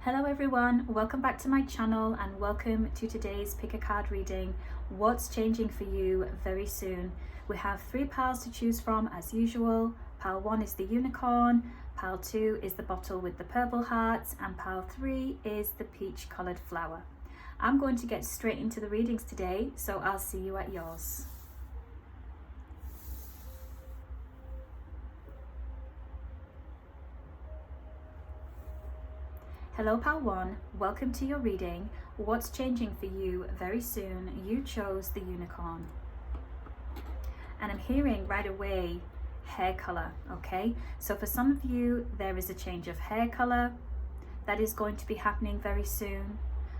Hello everyone, welcome back to my channel and welcome to today's pick a card reading. What's changing for you very soon? We have 3 piles to choose from as usual. Pile 1 is the unicorn, pile 2 is the bottle with the purple hearts, and pile 3 is the peach coloured flower. I'm going to get straight into the readings today, so I'll see you at yours. Hello pile 1, welcome to your reading. What's changing for you very soon? You chose the unicorn. And I'm hearing right away hair color, okay? So for some of you, there is a change of hair color that is going to be happening very soon.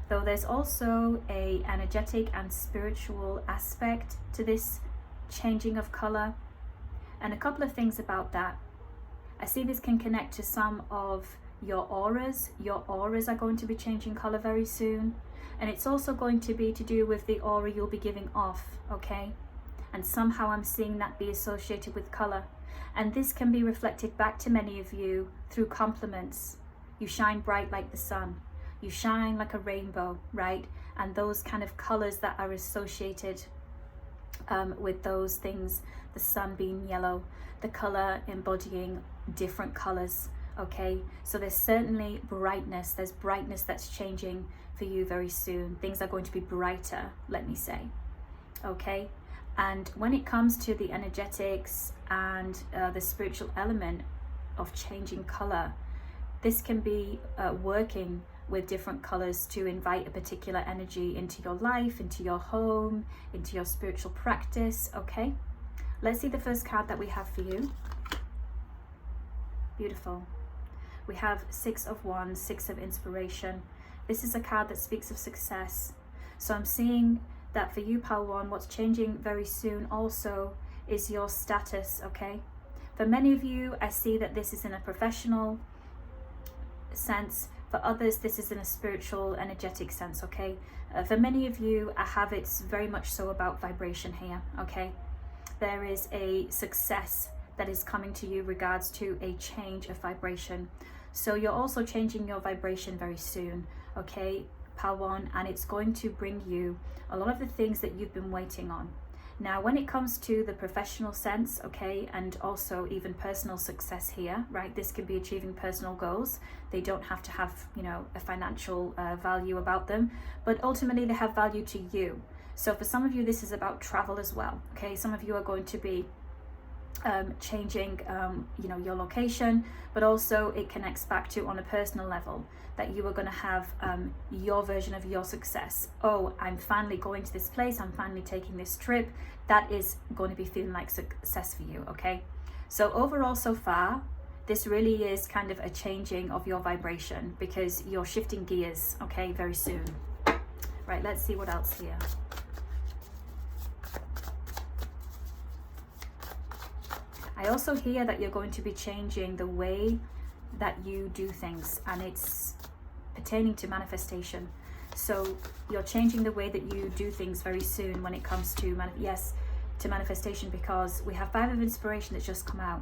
Though there's also a energetic and spiritual aspect to this changing of color. And a couple of things about that. I see this can connect to some of your auras. Your auras are going to be changing color very soon, and it's also going to be to do with the aura you'll be giving off, okay? And somehow I'm seeing that be associated with color, and this can be reflected back to many of you through compliments. You shine bright like the sun, you shine like a rainbow, right? And those kind of colors that are associated with those things, the sun being yellow, the color embodying different colors. Okay, so there's certainly brightness. There's brightness that's changing for you very soon. Things are going to be brighter, let me say. Okay, and when it comes to the energetics and the spiritual element of changing color, this can be working with different colors to invite a particular energy into your life, into your home, into your spiritual practice. Okay, let's see the first card that we have for you. Beautiful. We have 6 of Wands, 6 of Inspiration. This is a card that speaks of success. So I'm seeing that for you, pile 1, what's changing very soon also is your status, okay? For many of you, I see that this is in a professional sense. For others, this is in a spiritual, energetic sense, okay? For many of you, I have it's very much so about vibration here, okay? There is a success that is coming to you regards to a change of vibration. So you're also changing your vibration very soon, okay, pile 1, and it's going to bring you a lot of the things that you've been waiting on. Now, when it comes to the professional sense, okay, and also even personal success here, right, this could be achieving personal goals. They don't have to have, you know, a financial value about them, but ultimately they have value to you. So for some of you, this is about travel as well, okay? Some of you are going to be changing you know, your location, but also it connects back to on a personal level that you are going to have your version of your success. Oh, I'm finally going to this place, I'm finally taking this trip. That is going to be feeling like success for you, okay? So overall, so far, this really is kind of a changing of your vibration because you're shifting gears, okay, very soon. Right, let's see what else here. I also hear that you're going to be changing the way that you do things, and it's pertaining to manifestation. So you're changing the way that you do things very soon when it comes to manifestation, because we have 5 of Inspiration that's just come out.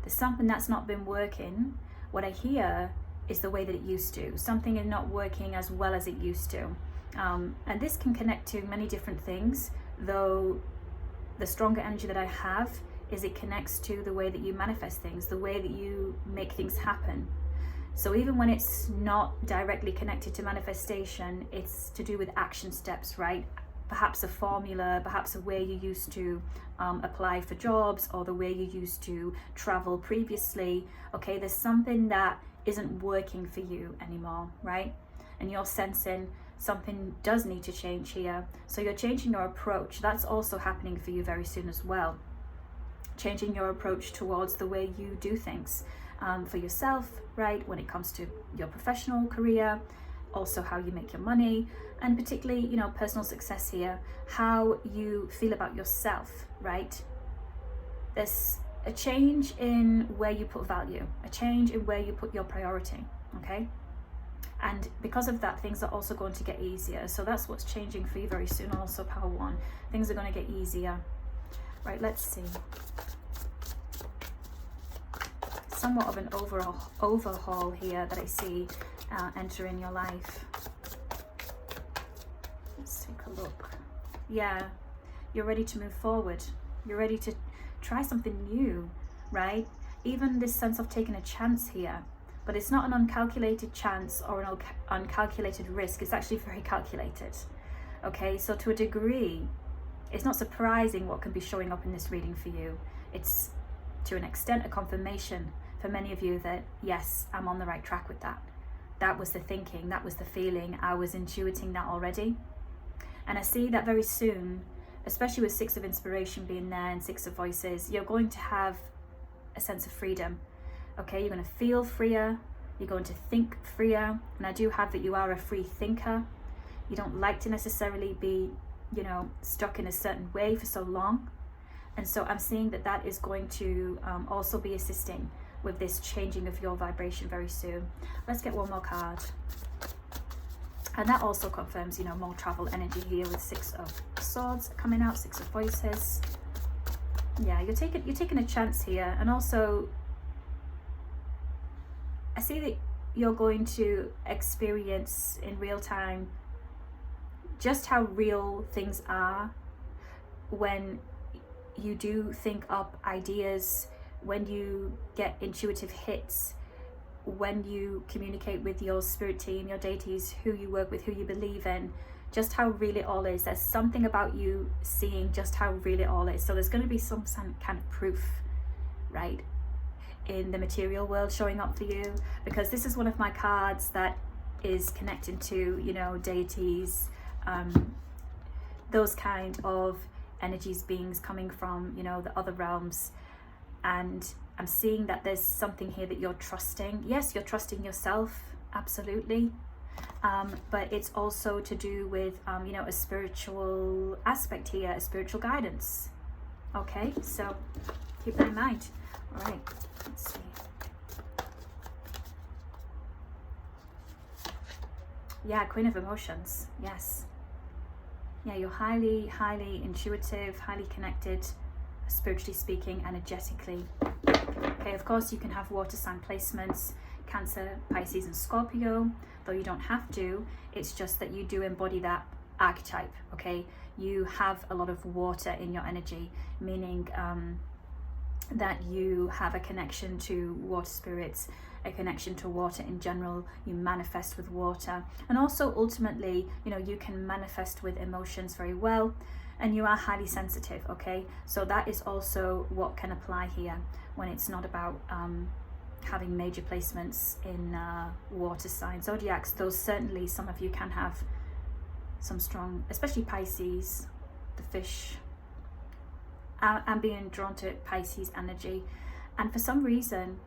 There's something that's not been working. What I hear is the way that it used to. Something is not working as well as it used to. And this can connect to many different things, though the stronger energy that I have is it connects to the way that you manifest things, the way that you make things happen. So even when it's not directly connected to manifestation, it's to do with action steps, right? Perhaps a formula, perhaps a way you used to apply for jobs, or the way you used to travel previously. Okay, there's something that isn't working for you anymore, right? And you're sensing something does need to change here. So you're changing your approach. That's also happening for you very soon as well. Changing your approach towards the way you do things for yourself, right? When it comes to your professional career, also how you make your money, and particularly, you know, personal success here, how you feel about yourself, right? There's a change in where you put value, a change in where you put your priority, okay? And because of that, things are also going to get easier. So that's what's changing for you very soon. Also, pile 1, things are going to get easier. Right, let's see. somewhat of an overhaul here that I see entering your life. Let's take a look. Yeah, you're ready to move forward. You're ready to try something new, right? Even this sense of taking a chance here, but it's not an uncalculated chance or an uncalculated risk. It's actually very calculated. Okay, so to a degree, it's not surprising what can be showing up in this reading for you. It's to an extent a confirmation for many of you that yes, I'm on the right track with that. That was the thinking, that was the feeling. I was intuiting that already. And I see that very soon, especially with Six of Inspiration being there and Six of Voices, you're going to have a sense of freedom. Okay, you're going to feel freer, you're going to think freer, and I do have that you are a free thinker. You don't like to necessarily be, you know, stuck in a certain way for so long. And so I'm seeing that that is going to also be assisting with this changing of your vibration very soon. Let's get one more card. And that also confirms, you know, more travel energy here with Six of Swords coming out, Six of Voices. Yeah, you're taking a chance here. And also, I see that you're going to experience in real time just how real things are when you do think up ideas, when you get intuitive hits, when you communicate with your spirit team, your deities, who you work with, who you believe in, just how real it all is. There's something about you seeing just how real it all is. So there's going to be some kind of proof, right, in the material world showing up for you, because this is one of my cards that is connected to, you know, deities, those kind of energies, beings coming from, you know, the other realms. And I'm seeing that there's something here that you're trusting. Yes, you're trusting yourself, absolutely. But it's also to do with, you know, a spiritual aspect here, a spiritual guidance. Okay, so keep that in mind. All right, let's see. Yeah, Queen of Emotions, yes. Yeah, you're highly, highly intuitive, highly connected, spiritually speaking, energetically. Okay, of course you can have water sign placements, Cancer, Pisces and Scorpio, though you don't have to. It's just that you do embody that archetype, okay? You have a lot of water in your energy, meaning that you have a connection to water spirits, a connection to water in general. You manifest with water, and also ultimately, you know, you can manifest with emotions very well, and you are highly sensitive, okay? So that is also what can apply here when it's not about having major placements in water sign zodiacs, though certainly some of you can have some strong, especially Pisces, the fish. I'm being drawn to Pisces energy, and for some reason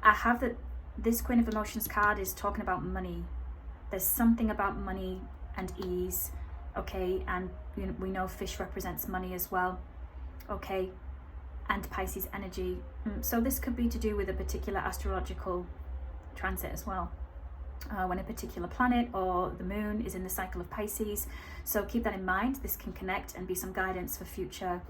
I have that this Queen of Emotions card is talking about money. There's something about money and ease, okay? And we know fish represents money as well, okay? And Pisces energy. So this could be to do with a particular astrological transit as well, when a particular planet or the moon is in the cycle of Pisces. So keep that in mind. This can connect and be some guidance for future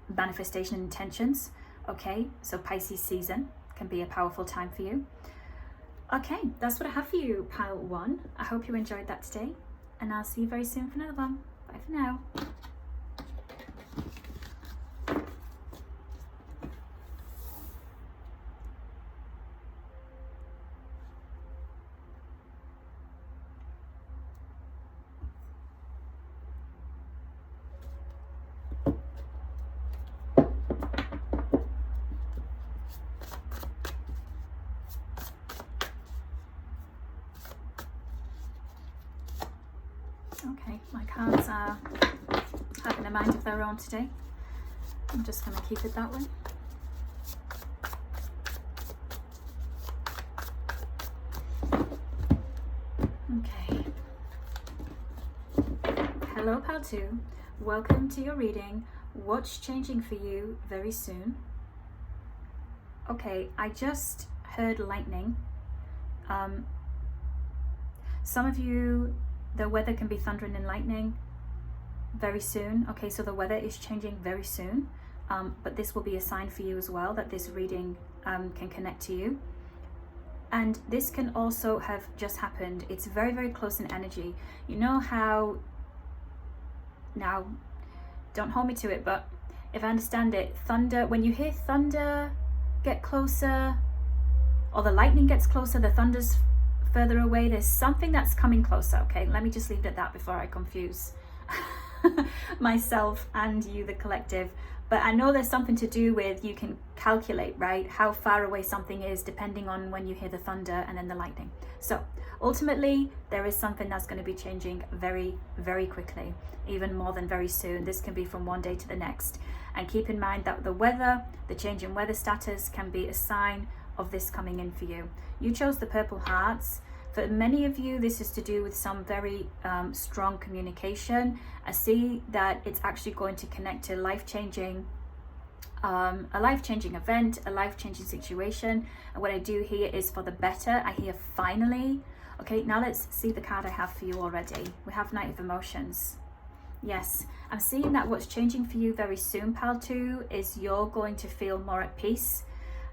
manifestation intentions. Okay, so Pisces season can be a powerful time for you. Okay, that's what I have for you, pile one. I hope you enjoyed that today, and I'll see you very soon for another one. Bye for now. Okay, my cards are having a mind of their own today. I'm just going to keep it that way. Okay. Hello, pal 2. Welcome to your reading. What's changing for you very soon? Okay, I just heard lightning. Some of you, the weather can be thundering and lightning very soon. Okay, so the weather is changing very soon. but this will be a sign for you as well that this reading can connect to you. And this can also have just happened. It's very, very close in energy. You know how, now don't hold me to it, but if I understand it, thunder, when you hear thunder get closer, or the lightning gets closer, the thunder's further away, there's something that's coming closer. Okay, let me just leave it at that before I confuse myself and you, the collective. But I know there's something to do with, you can calculate, right, how far away something is depending on when you hear the thunder and then the lightning. So ultimately, there is something that's going to be changing very, very quickly, even more than very soon. This can be from one day to the next. And keep in mind that the weather, the change in weather status can be a sign of this coming in for you. You chose the purple hearts. For many of you, this is to do with some very strong communication. I see that it's actually going to connect to a life-changing event, a life-changing situation. And what I do here is for the better. I hear finally. Okay, now let's see the card I have for you already. We have Knight of Emotions. Yes, I'm seeing that what's changing for you very soon, Pal 2, is you're going to feel more at peace.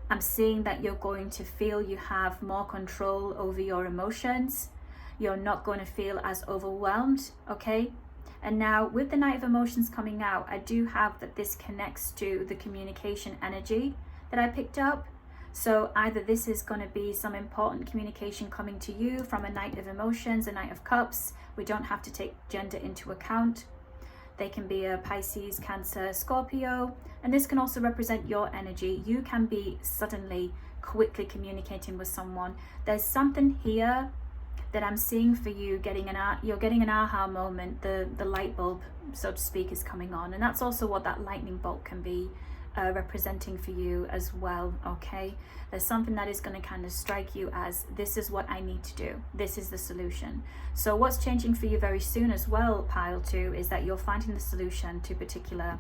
I'm seeing that you're going to feel you have more control over your emotions. You're not going to feel as overwhelmed, okay? And now with the Knight of Emotions coming out, I do have that this connects to the communication energy that I picked up. So either this is going to be some important communication coming to you from a Knight of Emotions, a Knight of Cups. We don't have to take gender into account. They can be a Pisces, Cancer, Scorpio, and this can also represent your energy. You can be suddenly, quickly communicating with someone. There's something here that I'm seeing for you, you're getting an aha moment. The light bulb, so to speak, is coming on, and that's also what that lightning bolt can be representing for you as well. Okay, there's something that is going to kind of strike you as, this is what I need to do, this is the solution. So what's changing for you very soon as well, Pile 2, is that you're finding the solution to particular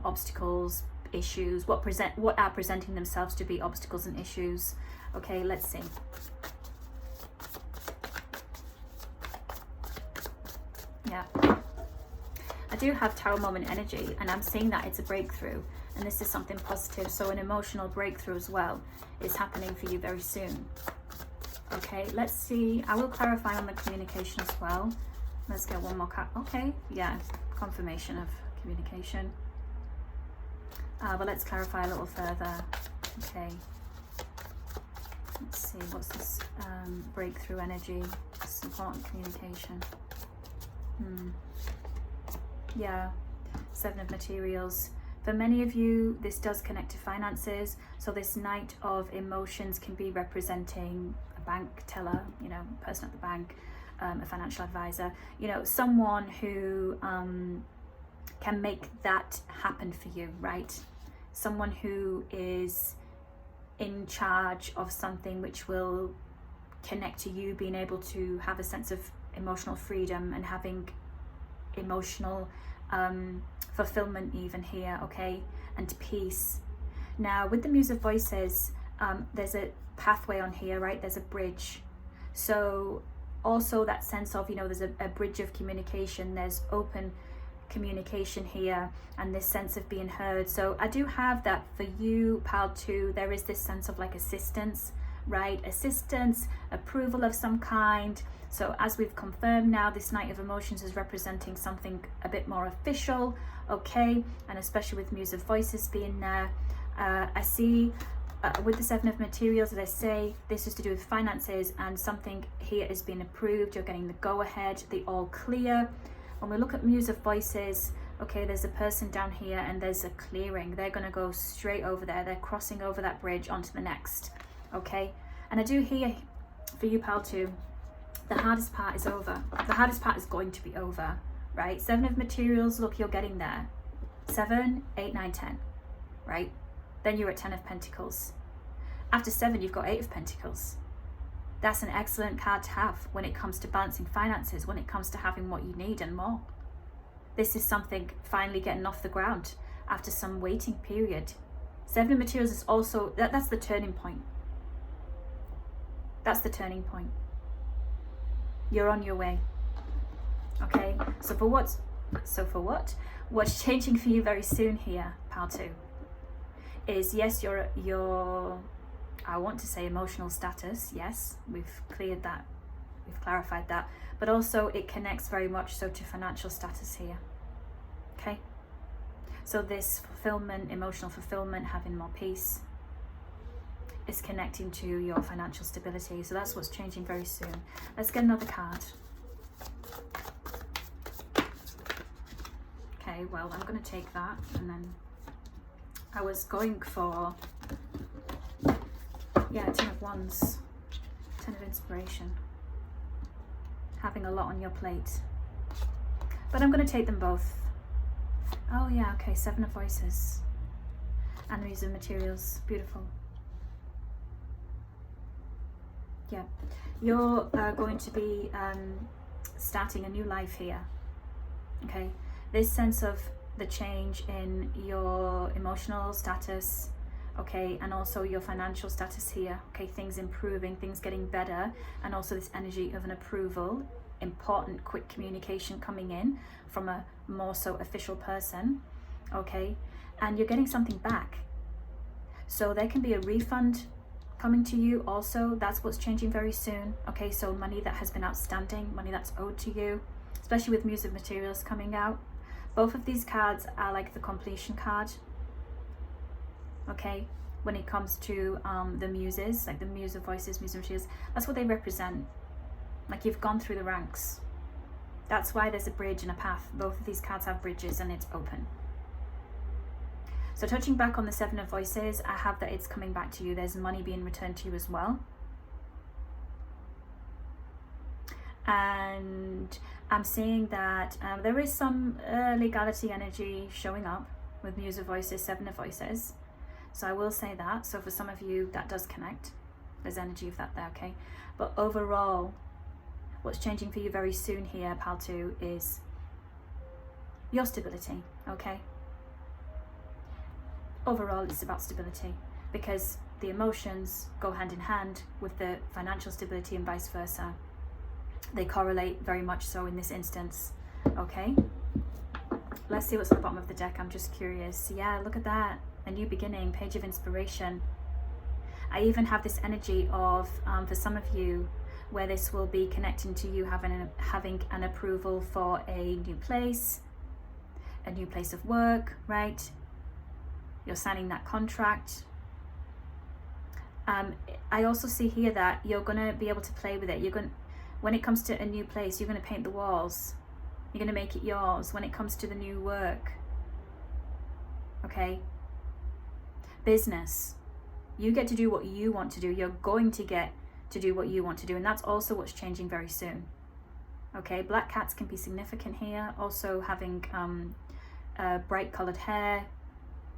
obstacles, issues, what are presenting themselves to be obstacles and issues. Okay, let's see. Yeah, I do have Tower Moment energy, and I'm seeing that it's a breakthrough, and this is something positive. So an emotional breakthrough as well is happening for you very soon. Okay, let's see. I will clarify on the communication as well. Let's get one more card. Okay, yeah, confirmation of communication. But let's clarify a little further. Okay, let's see, what's this breakthrough energy? It's important communication. Yeah, Seven of Materials. For many of you, this does connect to finances. So this Knight of Emotions can be representing a bank teller, you know, person at the bank, a financial advisor, you know, someone who can make that happen for you, right? Someone who is in charge of something which will connect to you being able to have a sense of emotional freedom and having emotional fulfillment even here, okay, and peace. Now with the Muse of Voices, there's a pathway on here, right? There's a bridge. So also that sense of, you know, there's a bridge of communication, there's open communication here, and this sense of being heard. So I do have that for you, Pal 2, there is this sense of like assistance, right? Assistance, approval of some kind. So as we've confirmed now, this Knight of Emotions is representing something a bit more official, okay? And especially with Muse of Voices being there. I see with the Seven of Materials, as I say, this is to do with finances, and something here is being approved. You're getting the go-ahead, the all clear. When we look at Muse of Voices, okay, there's a person down here and there's a clearing. They're going to go straight over there. They're crossing over that bridge onto the next, okay? And I do hear for you, Pal 2, the hardest part is over. The hardest part is going to be over, right? Seven of Materials, look, you're getting there. 7, 8, 9, 10, right? Then you're at 10 of Pentacles. After 7, you've got 8 of Pentacles. That's an excellent card to have when it comes to balancing finances, when it comes to having what you need and more. This is something finally getting off the ground after some waiting period. 7 of Materials is also, that's the turning point. That's the turning point. You're on your way. Okay, so for what? What's changing for you very soon here, Pal 2? is, yes, your I want to say emotional status, yes, we've cleared that, we've clarified that, but also it connects very much so to financial status here. Okay, so this fulfillment, emotional fulfillment, having more peace, is connecting to your financial stability. So that's what's changing very soon. Let's get another card. Okay, well, I'm going to take that, and then I was going for, yeah, 10 of Wands, 10 of Inspiration, having a lot on your plate, but I'm going to take them both. Oh yeah, okay, 7 of Voices and Muse of Materials, beautiful. Yeah, you're going to be starting a new life here. Okay, this sense of the change in your emotional status, okay, and also your financial status here. Okay, things improving, things getting better, and also this energy of an approval, important, quick communication coming in from a more so official person. Okay, and you're getting something back. So there can be a refund coming to you also. That's what's changing very soon. Okay, so money that has been outstanding, money that's owed to you, especially with Muse of Materials coming out. Both of these cards are like the completion card. Okay, when it comes to the muses, like the Muse of Voices, Muse of Materials, that's what they represent. Like you've gone through the ranks. That's why there's a bridge and a path. Both of these cards have bridges and it's open. So touching back on the 7 of Voices, I have that it's coming back to you. There's money being returned to you as well. And I'm seeing that there is some legality energy showing up with Muse of Voices, 7 of Voices. So I will say that. So for some of you, that does connect. There's energy of that there, okay? But overall, what's changing for you very soon here, Pal 2, is your stability, okay? Overall, it's about stability, because the emotions go hand in hand with the financial stability and vice versa. They correlate very much so in this instance, okay? Let's see what's at the bottom of the deck. I'm just curious. Yeah, look at that. A new beginning, Page of Inspiration. I even have this energy of, for some of you, where this will be connecting to you having an approval for a new place of work, right? You're signing that contract. I also see here that you're going to be able to play with it. When it comes to a new place, you're going to paint the walls. You're going to make it yours when it comes to the new work. Okay? Business. You get to do what you want to do. You're going to get to do what you want to do. And that's also what's changing very soon. Okay? Black cats can be significant here. Also having bright coloured hair,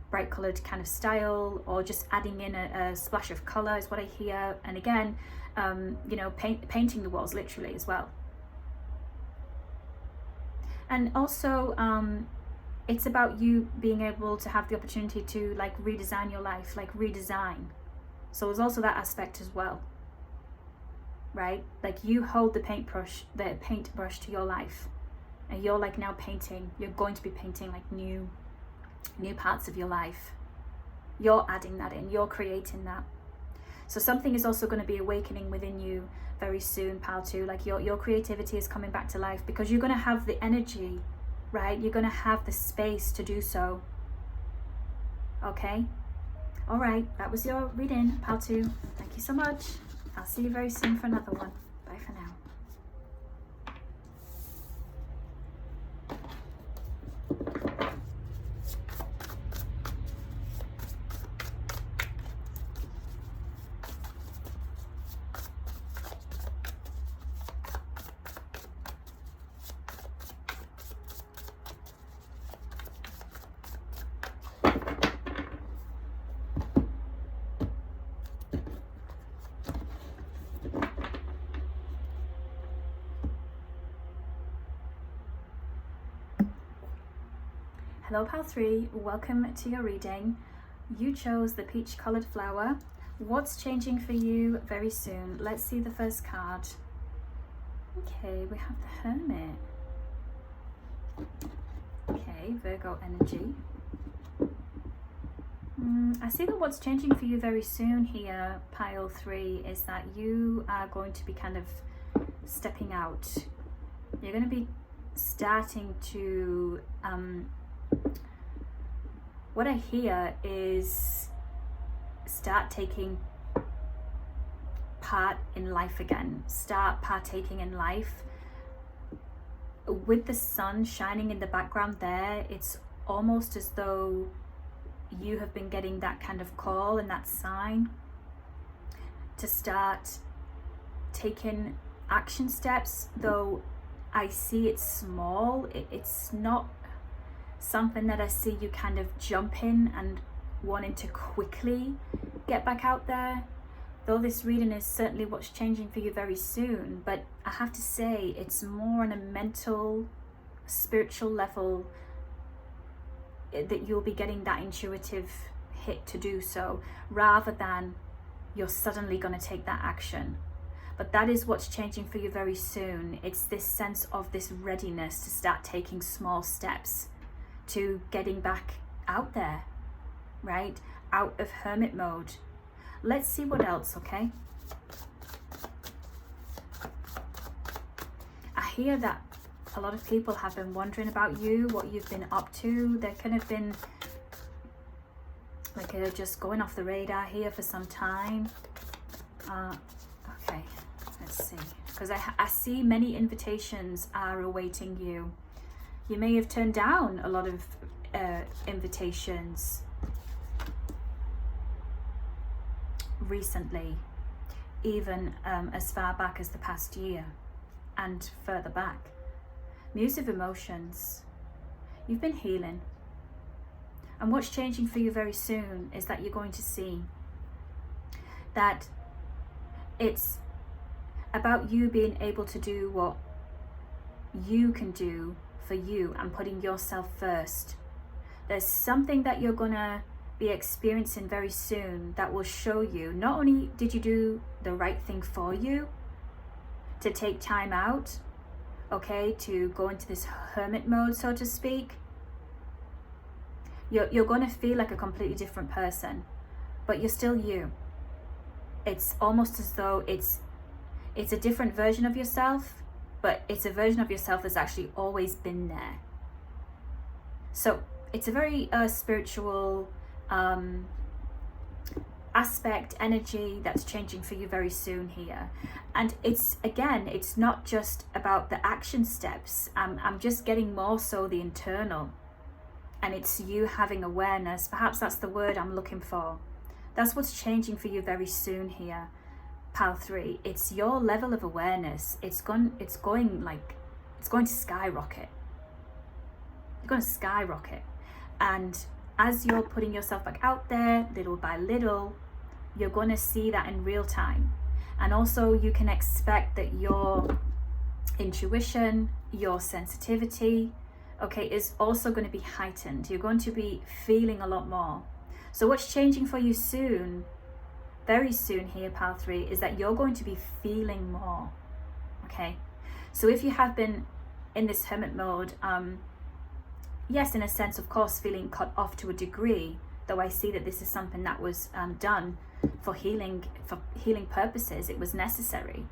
bright coloured kind of style, or just adding in a splash of colour is what I hear. And again, you know, painting the walls literally as well. And also it's about you being able to have the opportunity to like redesign your life, like redesign. So there's also that aspect as well, right? Like you hold the paintbrush to your life, and you're like now painting. You're going to be painting like new parts of your life. You're adding that in, you're creating that. So something is also going to be awakening within you very soon, Pal 2. Like your creativity is coming back to life, because you're going to have the energy, right? You're going to have the space to do so. Okay? All right, that was your reading, Pal 2. Thank you so much. I'll see you very soon for another one. Bye for now. Hello, Pal 3, welcome to your reading. You chose the peach coloured flower. What's changing for you very soon? Let's see the first card. Okay, we have the Hermit. Okay, Virgo energy. I see that what's changing for you very soon here, pile 3, is that you are going to be kind of stepping out. You're going to be starting to, what I hear is start taking part in life again. Start partaking in life. With the sun shining in the background there, it's almost as though you have been getting that kind of call and that sign to start taking action steps, though I see it's small. It's not something that I see you kind of jumping and wanting to quickly get back out there, though this reading is certainly what's changing for you very soon. But I have to say, it's more on a mental, spiritual level that you'll be getting that intuitive hit to do so, rather than you're suddenly going to take that action. But that is what's changing for you very soon. It's this sense of this readiness to start taking small steps to getting back out there, right? Out of hermit mode. Let's see what else, okay? I hear that a lot of people have been wondering about you, what you've been up to. They've kind of been like just going off the radar here for some time. Okay, let's see. Because I see many invitations are awaiting you. You may have turned down a lot of invitations recently, even as far back as the past year and further back. Muse of emotions. You've been healing. And what's changing for you very soon is that you're going to see that it's about you being able to do what you can do for you and putting yourself first. There's something that you're gonna be experiencing very soon that will show you not only did you do the right thing for you, to take time out, okay, to go into this hermit mode, so to speak. You're going to feel like a completely different person, but you're still you. It's almost as though it's a different version of yourself, but it's a version of yourself that's actually always been there. So it's a very spiritual aspect, energy that's changing for you very soon here. And it's, again, it's not just about the action steps. I'm just getting more so the internal, and it's you having awareness. Perhaps that's the word I'm looking for. That's what's changing for you very soon here, pile 3. It's your level of awareness. It's going to skyrocket. It's going to skyrocket. And as you're putting yourself back out there, little by little, you're going to see that in real time. And also you can expect that your intuition, your sensitivity, okay, is also going to be heightened. You're going to be feeling a lot more. So what's changing for you soon, very soon here, pile 3, is that you're going to be feeling more, okay? So if you have been in this hermit mode, yes, in a sense, of course, feeling cut off to a degree, though I see that this is something that was done for healing purposes. It was necessary.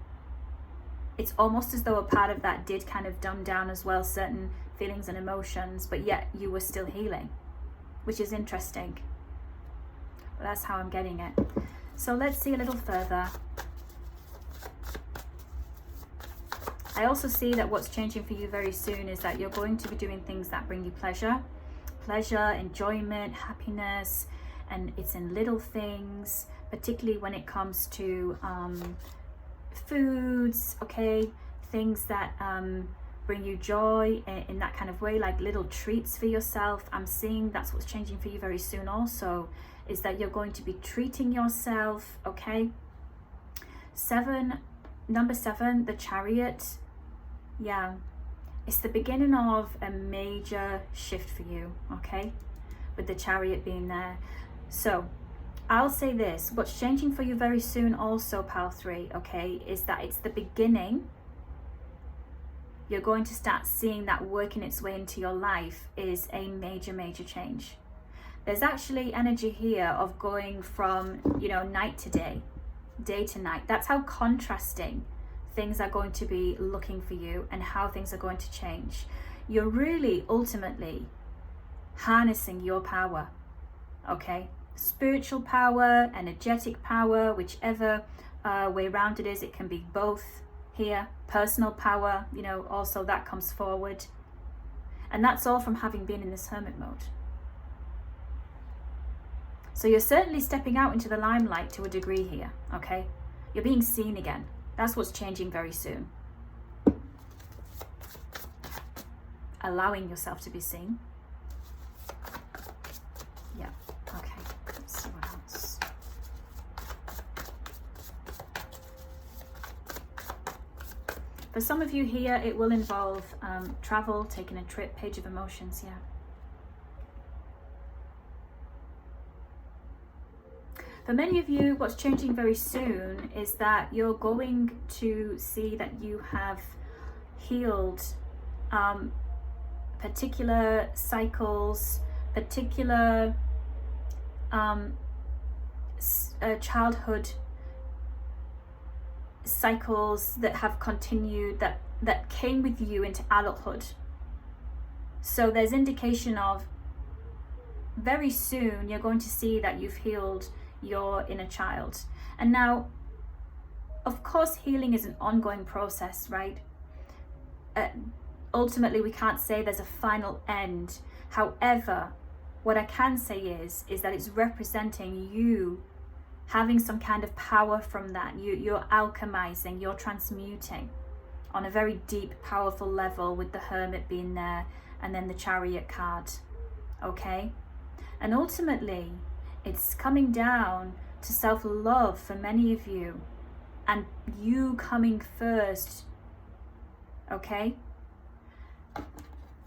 It's almost as though a part of that did kind of dumb down as well certain feelings and emotions, but yet you were still healing, which is interesting. But that's how I'm getting it. So let's see a little further. I also see that what's changing for you very soon is that you're going to be doing things that bring you pleasure, enjoyment, happiness, and it's in little things, particularly when it comes to foods, okay, things that bring you joy in that kind of way, like little treats for yourself. I'm seeing that's what's changing for you very soon also, is that you're going to be treating yourself, okay? Number 7, the Chariot. Yeah, it's the beginning of a major shift for you, okay? With the Chariot being there. So I'll say this, what's changing for you very soon also, pile 3, okay, is that it's the beginning. You're going to start seeing that working its way into your life is a major, major change. there's actually energy here of going from, you know, night to day, day to night. That's how contrasting things are going to be looking for you and how things are going to change. You're really ultimately harnessing your power, okay? Spiritual power, energetic power, whichever way round it is. It can be both here. Personal power, you know, also that comes forward. And that's all from having been in this hermit mode. So you're certainly stepping out into the limelight to a degree here, okay? You're being seen again. That's what's changing very soon. Allowing yourself to be seen. Yeah, okay. Let's see what else. For some of you here, it will involve travel, taking a trip, Page of Emotions, yeah. For many of you, what's changing very soon is that you're going to see that you have healed particular cycles, particular childhood cycles that have continued, that came with you into adulthood. So there's indication of very soon you're going to see that you've healed your inner child. And now, of course, healing is an ongoing process, right? Ultimately, we can't say there's a final end. However, what I can say is that it's representing you having some kind of power from that. You're alchemizing, you're transmuting on a very deep, powerful level, with the Hermit being there and then the Chariot card, okay? And ultimately, it's coming down to self-love for many of you, and you coming first, okay?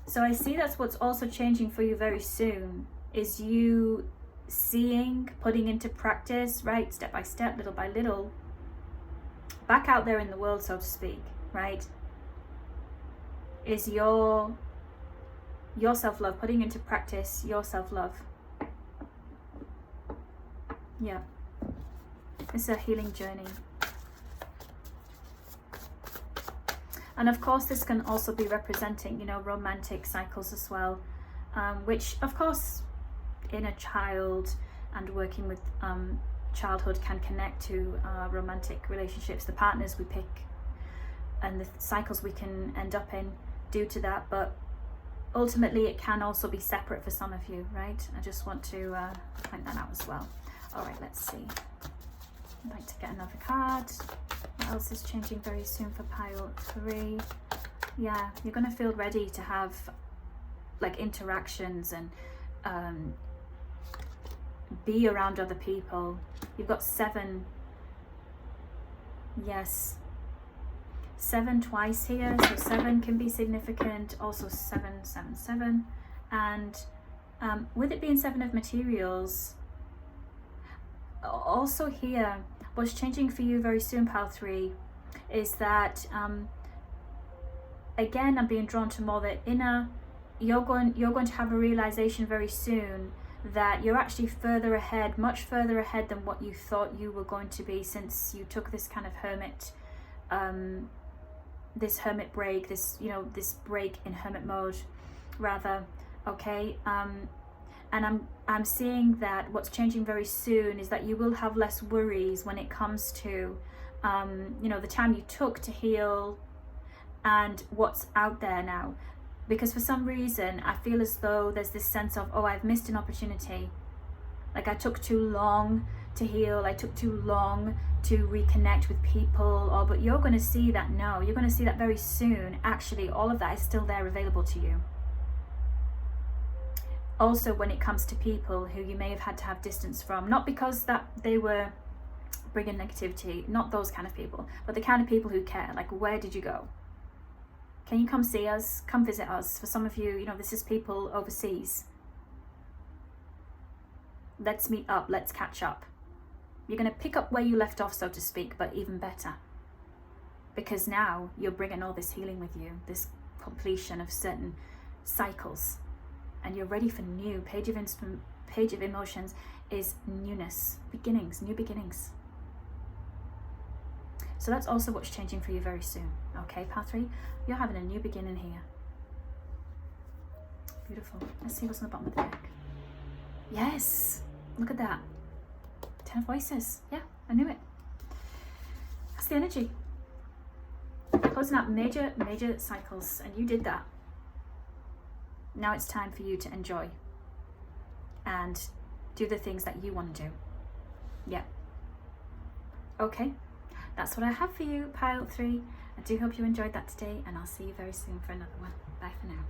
So I see that's what's also changing for you very soon, is you seeing, putting into practice, right, step by step, little by little, back out there in the world, so to speak, right, is your self-love, putting into practice your self-love. Yeah, it's a healing journey. And of course, this can also be representing, you know, romantic cycles as well, which of course, inner child and working with childhood can connect to romantic relationships, the partners we pick and the cycles we can end up in due to that. But ultimately, it can also be separate for some of you, right? I just want to point that out as well. All right, let's see. I'd like to get another card. What else is changing very soon for pile 3? Yeah, you're going to feel ready to have like interactions and be around other people. You've got 7. Yes. 7 twice here, so 7 can be significant. Also 7, 7, 7. And with it being 7 of materials, also here, what's changing for you very soon, pile 3, is that again, I'm being drawn to more the inner. You're going to have a realization very soon that you're actually further ahead, much further ahead than what you thought you were going to be, since you took this kind of hermit this hermit break, this, you know, this break in hermit mode rather, okay? And I'm seeing that what's changing very soon is that you will have less worries when it comes to you know, the time you took to heal and what's out there now. Because for some reason, I feel as though there's this sense of, oh, I've missed an opportunity. Like I took too long to heal, I took too long to reconnect with people, or, but you're going to see that, no, you're going to see that very soon. Actually, all of that is still there available to you. Also, when it comes to people who you may have had to have distance from, not because that they were bringing negativity, not those kind of people, but the kind of people who care. Like, where did you go? Can you come see us? Come visit us. For some of you, you know, this is people overseas. Let's meet up. Let's catch up. You're going to pick up where you left off, so to speak, but even better. Because now you're bringing all this healing with you, this completion of certain cycles. And you're ready for new. Page Page of Emotions is newness, beginnings, new beginnings. So that's also what's changing for you very soon. Okay, Pile 3, you're having a new beginning here. Beautiful. Let's see what's on the bottom of the deck. Yes, look at that. 10 of Voices. Yeah, I knew it. That's the energy. Closing out major cycles, and you did that. Now it's time for you to enjoy and do the things that you want to do. Yeah. Okay, that's what I have for you, Pile 3. I do hope you enjoyed that today, and I'll see you very soon for another one. Bye for now.